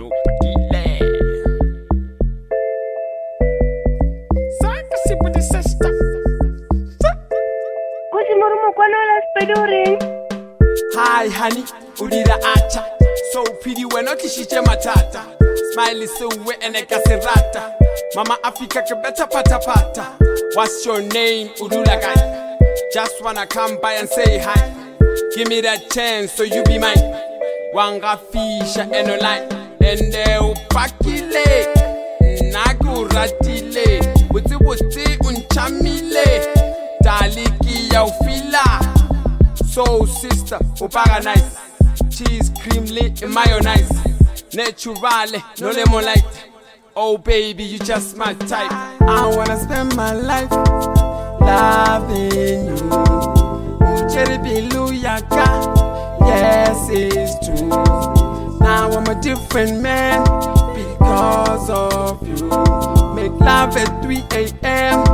wena upakile. Saka sipudi sesta. Kusi morumo kwanola speduri. Hi honey, udira acha. So pretty wena kishiche matata. Smiley suwe ene kasirata. Mama Africa ke better pata pata. What's your name, Udula guy? Just wanna come by and say hi. Give me that chance so you be mine. Wanga fisha eno line. Ende upakile nakuratile. Wuti wuti unchamile. Taliki ya ufila. Soul sister, upaga nice. Cheese, cream, lit, and mayonnaise. Naturale, no lemon light. Oh baby, you just my type. I wanna spend my life loving you. Cherry Bilu Yaka, yes it's true. Now I'm a different man because of you. Make love at 3 a.m.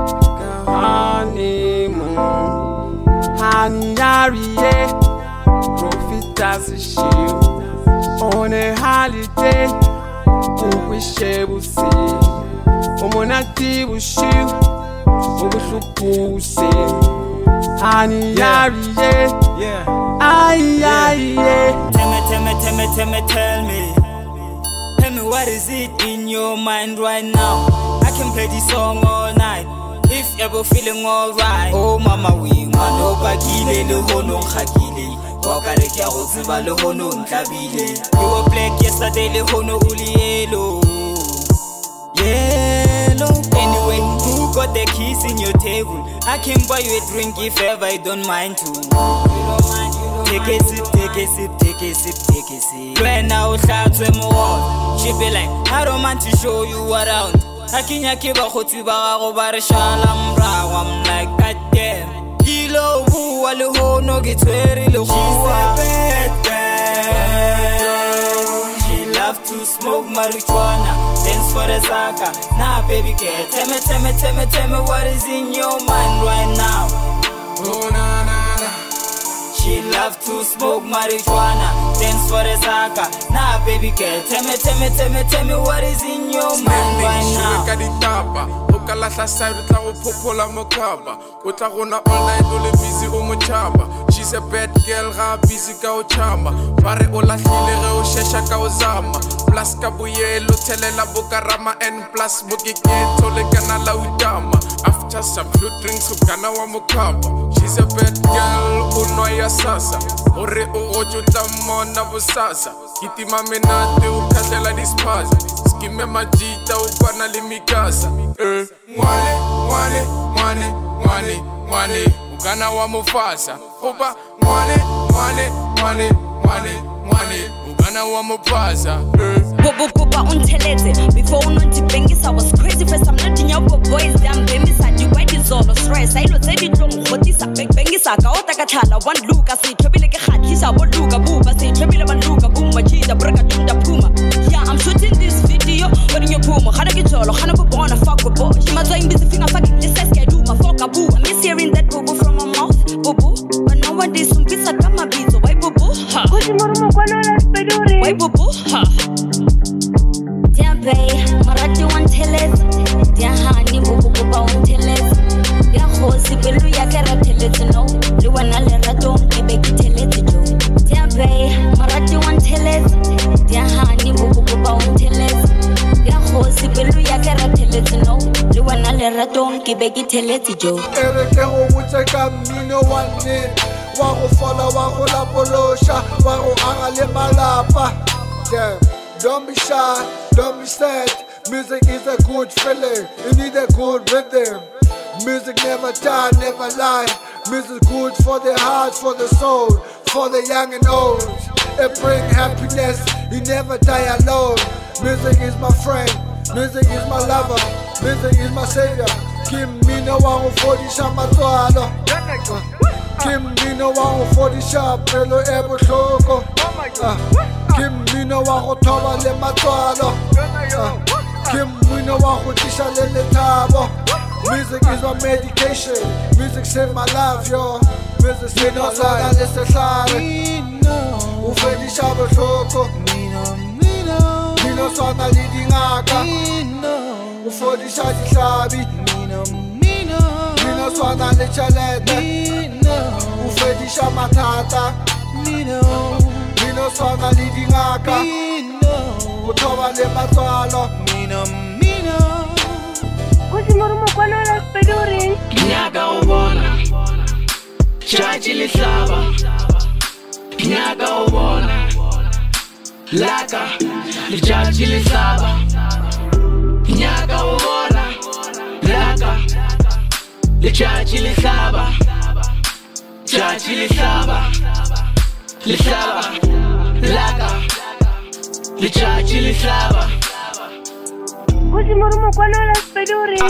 honeymoon. Hanyariye, profit as a shield. On a holiday, we share will see. Omonati will shield, will see. Hanyariye, Tell me what is it in your mind right now? I can play this song all night if ever feeling alright. Oh mama we ngano bakile le hono khakile wa kare kya go tseba le hono ntlabile. You were black yesterday le hono uli yellow. Anyway, who got the keys in your table? I can buy you a drink if ever I don't mind to. Take a sip, take a sip, take a sip, take a sip. When I was out to more, she be like, I don't want to show you around. Hakinya kiba khoti ba go ba re shala mra. I'm like, god damn. Kilo bu wale ho no gitweri le ho. She's a bad girl. She love to smoke marijuana, dance for the saka. Nah baby girl, tell me what is in your mind right now. oh na na na. She love to smoke marijuana, dance for the saka. Nah baby girl, tell me what is in your mind right now. Kala side tla go phopola mokaba o tla gona online o le busy o mochaba. She's a bad girl ga busy ka o chama bare o lahlile ge o shesha ka o zama plus ka boyelo thelela bokarama and plus mokiketo le kana la utama. After some few drinks o kana wa mokaba. She's a bad girl o no ya sasa ore o ojuta mona busasa kitima menate o khahlela dispaza skime majita o kwana le mikasa. Mwane, ukana wa mufasa. Oba, mwane, ukana wa mufasa. Boba unteleze, before unonti bengis I was crazy first I'm not in your boys damn bemis and you wait is all stress. I know said it wrong, what is a bengis a kaota katala one look I say trebile ke khatlisa bo luka buba say trebile one luka buma chida braka tunda puma. Yeah, I'm shooting this video when you puma khana ke jolo khana bo bona fuck with boy. She must ain't busy finger fucking this is do my fuck a boo. I miss hearing that boo from my mouth, boo but nowadays some pizza kama bizo why boo ha. Kusi morumo kwanola speduri. Why boo ha. Marati wanteleza, dia hani bububa wanteleza. Dia khosi pelu ya kera teleza no, liwana le rato kibeki teleza jo. Dia marati wanteleza, dia hani bububa wanteleza. Dia khosi pelu ya kera teleza no, liwana le rato kibeki teleza jo. Ereke go muteka mino wane, wa go fola wa go la polosha, wa go aga le malapa. Damn. Don't be shy, don't be sad. Music is a good feeling, you need a good rhythm. Music never die, never lie. Music good for the heart, for the soul, for the young and old. It brings happiness, you never die alone. Music is my friend, music is my lover, music is my savior. Kim Mina wangu for the shamatwalo. Kim Mina wangu for the shop, hello ebo shoko. Kim Mina wangu toba le matwalo. Kim Mina wangu tisha le tabo. Music is my medication. Music saved my life, yo. Music saved my life. Ufedi shabo shoko. Mino Mino swana le dingaka o fodisa dihlabi Mino swana le tšhelete o fedisa mathata Mino swana le dingaka o thoba le matswalo Kusimurumo kwano la speduri Nyaka ubona Chachi lihlaba Nyaka ubona Laka Chachi lihlaba Nyaka ubona Laka Chachi lihlaba Chachi lihlaba Lihlaba Laka Chachi lihlaba Kusimurumo kwano la speduri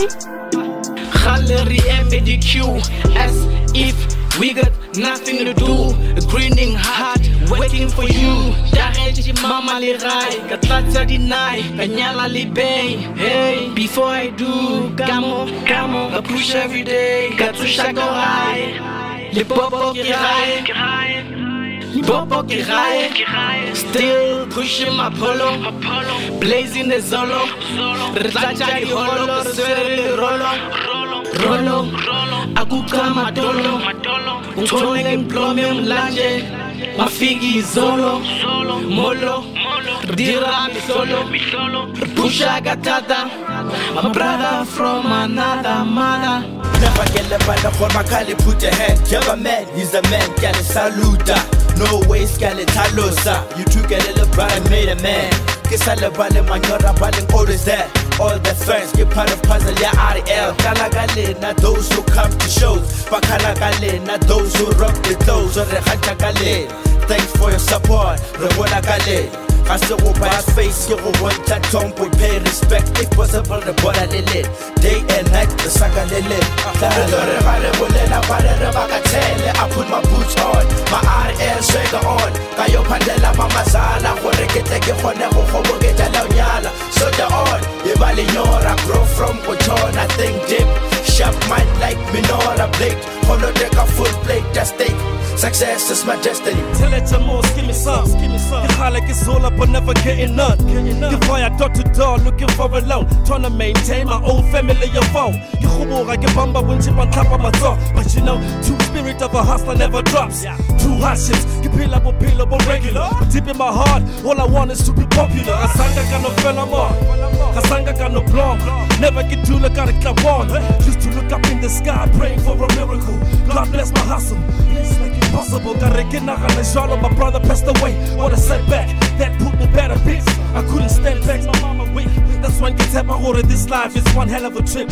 Gallery MDQ as if we got nothing to do. A grinning heart waiting for you. Dareji mama le rai, katlatsa deny, kanyala li bay. Hey, before I do, kamo, I push every day. Katusha go high, le popo ki rai. Popo ki rai, still pushing my polo, blazing the zolo, retlacha di holo, swere rolo, akuka madolo, untole implome umlanje, mafigi zolo, molo, dira mi solo, pusha gatata, my brother from another mother. Never get the band for my Kali, put your hand. You're a man, he's a man, can saluta. No way, scale talosa. You took a little brother, made a man. Kisala bale, manora bale, always there. All the fans get part of puzzle, yeah, RL. Kalagale, not those who come to shows. Bakalagale, not those who rock the clothes. Or the Hantakale. Thanks for your support, Rebola Kale. I still will by his face, you will want that tongue, we pay respect. If possible, the border lit. Day and night, the saga lit. I put my boots on, my RL swagger on. Kayo Pandela, Mama Sala, Horekete, Honeho, Nyala. So the on, Ibalignora, grow from Coton, I think dip. Sharp mind like Minora Blake, holodeck a full plate, that's steak. Success is my destiny. Tell it to more, give me some. You high like it's all up but never getting none. You fire door to door looking for a loan. Trying to maintain my own family of foe. You homo, I get bumba when chip on top of my top. But you know, true spirit of a hustler never drops. True hardships, you pillable regular. But deep in my heart, all I want is to be popular. Asanga got no fella more. Asanga got no blonde. Never get to look at a club on. Used to look up in the sky praying for a miracle. God bless my hustle. It's like impossible. My brother passed away. What a setback. That put me better bits. I couldn't stand back. My mama weak. That's when gets at my order. This life is one hell of a trip.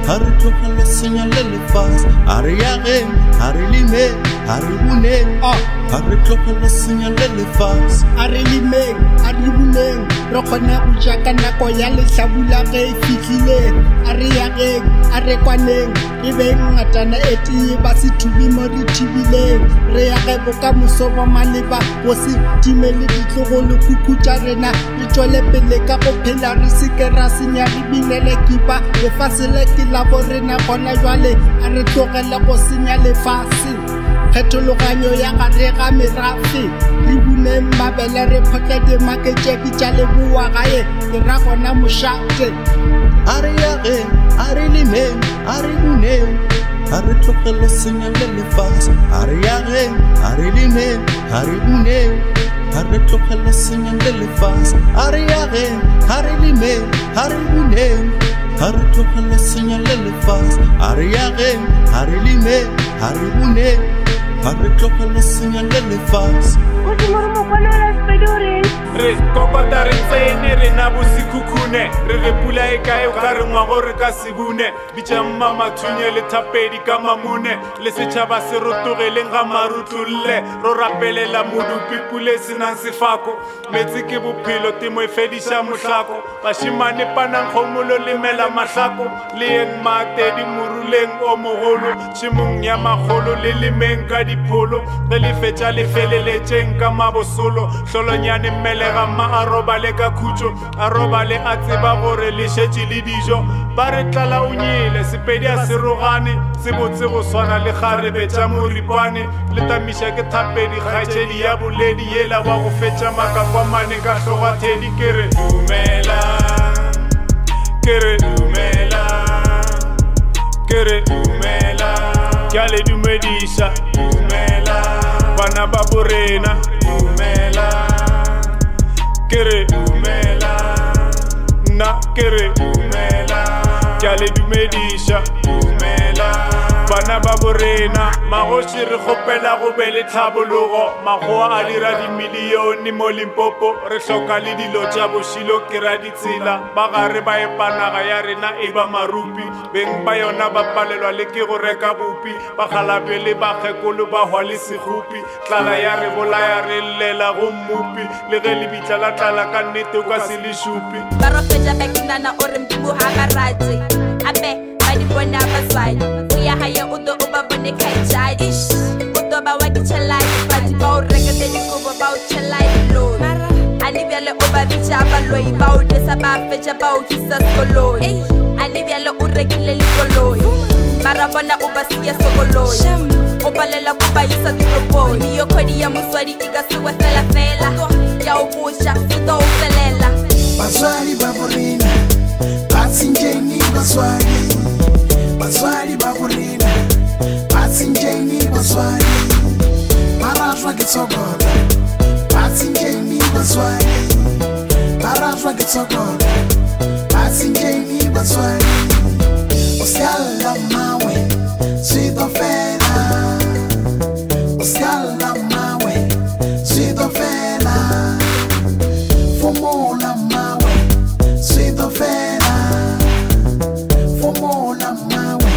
Hari tlogela senya le lefase Hari yageng, hari limeng, hari buneng Hari tlogela senya le lefase Hari limeng, hari buneng Re kgona go ja ka nako ya lehlabula ge e fihlileng Hari yageng, hari kwaneng Re beng ngatana e tee ba se thubi mo re thibileng Re yage bokamoso bo maleba Bo se timele ditlogolo kuku tša rena Re tšwele pele ka go phela re seke ra senya re binele kipa Lefase le ke la borena gona jwale A re tlogele go senya lefase Kgetologanyo ya gare ga merafe Re buneng mabele re photle dimaketšeki tša leboa gae Ke ra gona mošate Hari yageng, hari limeng, hari buneng Hari tlogela senya le lefase Hari yageng, hari limeng, hari buneng Hari tlogela senya le lefase Hari yageng, hari limeng, hari buneng Hari tlogela senya le lefase Hari yageng, hari limeng, hari buneng Hari tlogela senya le lefase Kusimurumo kwano la speduri Re kopata re tsene re na bosigo kukune re re pula e kae o ka re ngwago re ka sebune bitša mama thunye le thapedi ka mamune le setšhaba se rotogeleng ga marutlolle ro rapelela modupi pule senang sefako metsi ke bophelo temo e fediša mohlako bašimane panang kgomolo le mela mahlako le eng matedi moruleng o mogolo tšhimong ya magolo le lemeng ka dipholo ge le fetša le feleletšeng ka mabosolo hlolonyane mmelega ma a robale ka khutšo a robale a tseba gore le šetše le dijo ba re tlala o nyele sepedi a serogane se botse go swana le kgarebe tša moripane le tamiša ke thapedi kgaetšedi ya boledi yela wa go fetša makakwamane ka hloga thedi ke re dumela ke re dumela ke re dumela ke a le dumediša dumela bana ba borena dumela ke re dumela nna ke re dumela ke a le dumediša dumela bana ba borena magoši re kgopela go be le tlhabologo magoa a dira dimilione mo Limpopo re hloka le dilo tša bošilo ke ra ditsela ba gare ba epanaga ya rena e ba marupi beng ba yona ba palelwa le ke go reka bopi ba galabele ba kgekolo ba hwa le sekgopi tlala ya re bolaya re llela go mmupi le ge le bitla la tlala ka nnete o ka se le šupi ba rofetša bekinana o re mdibo ga garate ape ba di bona basadi o ya haye o do o ba bone khaitšadi o do ba wa ditšhelai badi ba o rekete dikobo ba o tšhelai lori ane bjale o ba bitša baloi ba o desa ba fetša ba o kisa sekoloi ane bjale o rekile lekoloi ba ra bona o ba siya sekoloi o palela ko ba isa ditropoi yo khodi ya moswadi e ka se wefela fela ya o botša e do o felela baswadi ba borena batsinjeni baswadi baswadi ba borena batsinjeni baswadi barashwa ke tsokolo batsinjeni baswadi barashwa ke tsokolo batsinjeni baswadi osiala mawe sweet fela osiala mawe sweet fela fomola mawe sweet fela fomola mawe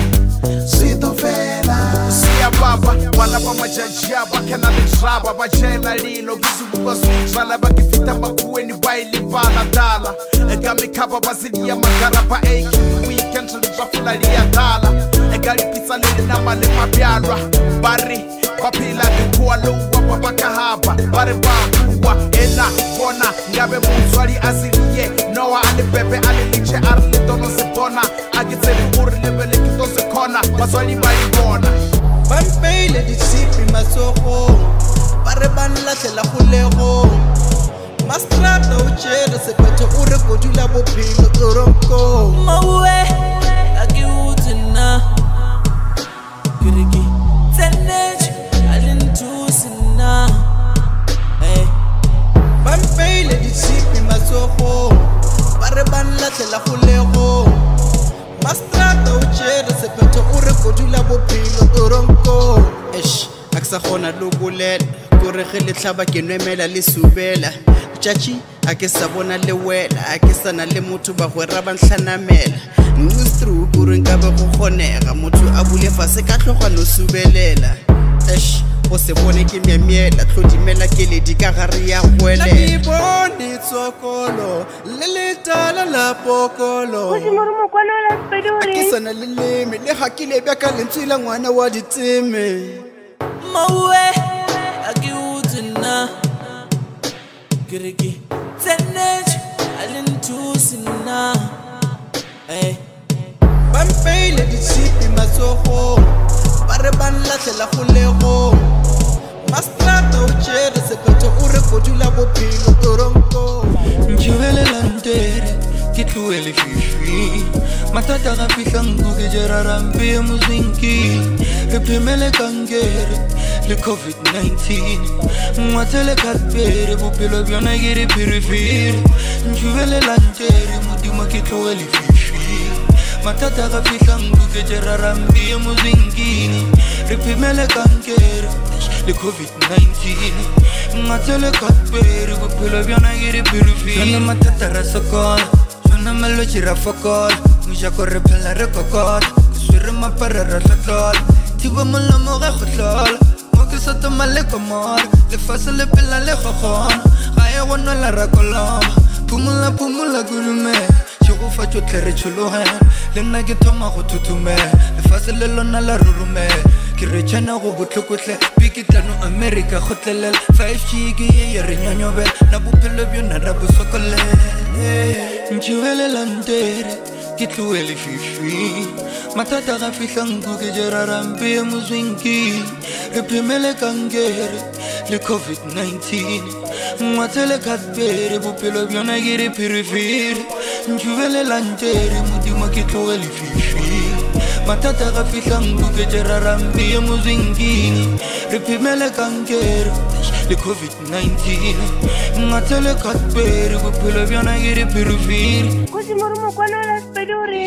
sweet fela siya baba wala ba majajia ba kana le traba ba jela lilo kusubuka sujala ba kifita makueni ba ilibala dala ega mikaba bazili ya magara ba eki weekend ba fulali ya dala ega lipisa le na male mabyalwa bari baphila ngikuwa lo wa bakahaba bari ba kuwa ela bona ngabe muzwali asiliye noa alibebe aliliche arle dono sibona akitseli uri lebele kito sekhona bazwali bayibona Bampele di chipi masogo Bare ban lahlela golego Mastrata o tšere sephetho o re kodula bophelo toronko Maue a ke utse nna ke re ke tsenetše a le nthusi nna Bampele di chipi masogo Bare ban lahlela golego Mastrata o tšere sephetho o re kodula bophelo toronko a ke sa kgona le go bolela kore ge le tlhaba ke nwemela le subela tšatši a ke sa bona le wela a ke sana le motho ba gwera ba ntlhanamela nustru kore nka be go kgonega motho a bule fase ka tlhogano subelela go se bone ke miamiela tlhodimela keledi ka gare ya gwele ke bone tsokolo le letala la pokolo a ke sana le leme le ga ke lebja ka lentswe la ngwana wa diteme Maue a ke utse nna ke re ke tsenetše a le nthusi nna Bampele di chipi matsogo ba re ban lahlela golego Mastrata o tšere sephetho o re kodula bophelo toronko Ntšhibelela ntere ke tloele fifi Matata ga fihlanko ke jera rampe ya mozinki Re phemele kankere le COVID-19 Ngwathele kapere bophelo bjona ke re phirifiri Ntšhibelela ntere modimo ke tloele fifi Matata ga fihlanko ke jera rampe ya mozinki Re phemele kankere le COVID-19 Ngwathele kapere bophelo bjona ke re phirifiri Matata ra sokola Bona malwetse ra fokola mojako re phela re kokota ke swere mapara ra tlotlola thiba molamo ge go tlola mo ke sa tomale komora lefase le pela le gogona ga e go nola ra koloma phumula kulume go fa tsotlhe re tshologe le nna ke thoma go thuthumela lefase le lona la rurume ke re tshena go botlhokotlhe pikitlano america gotlelela 5G ke ye re nyonyobela na bophelo bjona ra bosokolela ntšhibelela ntere ke tloele fifi mathata ga fihlanku ke jera rampe ye moswinki re phemele kankere le COVID-19 ngwathele khatbere bophelo bjona ke re phirifiri ntšhibelela ntere modimo ke tlogele fifi mathata ga fihlanku ke jera rampe ye moswinki re phemele kankere le COVID-19 ngwathele khatbere bophelo bjona ke re phirifiri Kusi morumo kwa nola speduri